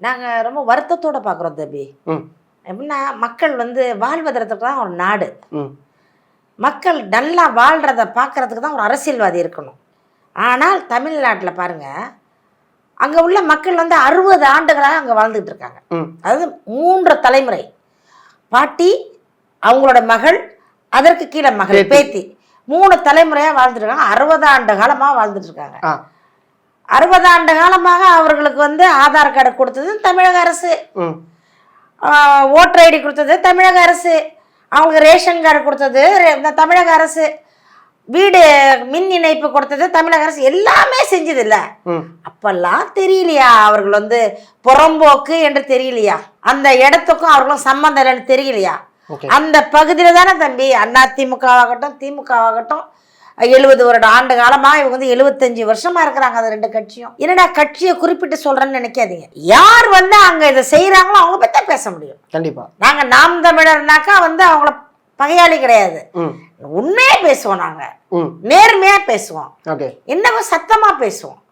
நாங்கள் ரொம்ப வருத்தத்தோடு பார்க்குறோம் தம்பி. எப்படின்னா மக்கள் வந்து வாழ்வதற்கு தான் ஒரு நாடு, மக்கள் நல்லா வாழ்கிறத பார்க்குறதுக்கு தான் ஒரு அரசியல்வாதி இருக்கணும். ஆனால் தமிழ்நாட்டில் பாருங்கள், அங்கே உள்ள மக்கள் வந்து 60 ஆண்டுகளாக அங்கே வாழ்ந்துகிட்டு இருக்காங்க. அதாவது 3 தலைமுறை, பாட்டி, அவங்களோட மகள், அதற்கு கீழே மகள், பேத்தி, 3 தலைமுறையாக வாழ்ந்துட்டு இருக்காங்க. 60 ஆண்டு காலமாக வாழ்ந்துட்டு இருக்காங்க. 60 ஆண்டு காலமாக அவர்களுக்கு வந்து ஆதார் கார்டு கொடுத்தது தமிழக அரசு, ஓட்டர் ஐடி கொடுத்தது தமிழக அரசு, அவங்களுக்கு ரேஷன் கார்டு கொடுத்தது தமிழக அரசு, வீடு மின் இணைப்பு கொடுத்தது தமிழக அரசு, எல்லாமே செஞ்சது இல்லை. அப்பெல்லாம் தெரியலையா அவர்கள் வந்து புறம்போக்கு என்று தெரியலையா? அந்த இடத்துக்கும் அவர்களும் சம்பந்தம் இல்லைன்னு தெரியலையா? அந்த பகுதியில தானே தம்பி அதிமுகவாகட்டும் திமுகவாகட்டும் 70 ஆண்டு காலமாக இவங்க வந்து 75 வருஷமா இருக்கிறாங்க. அது 2 கட்சியும். என்னடா கட்சியை குறிப்பிட்டு சொல்றேன்னு நினைக்காதீங்க. யார் வந்து அங்க இதை செய்யறாங்களோ அவங்க பத்தி பேச முடியும். கண்டிப்பா நாங்க நாம் தமிழர்னாக்கா வந்து அவங்கள பகையாளி கிடையாது, உண்மையா பேசுவோம், நாங்க நேர்மையா பேசுவோம், என்ன சத்தமா பேசுவோம்.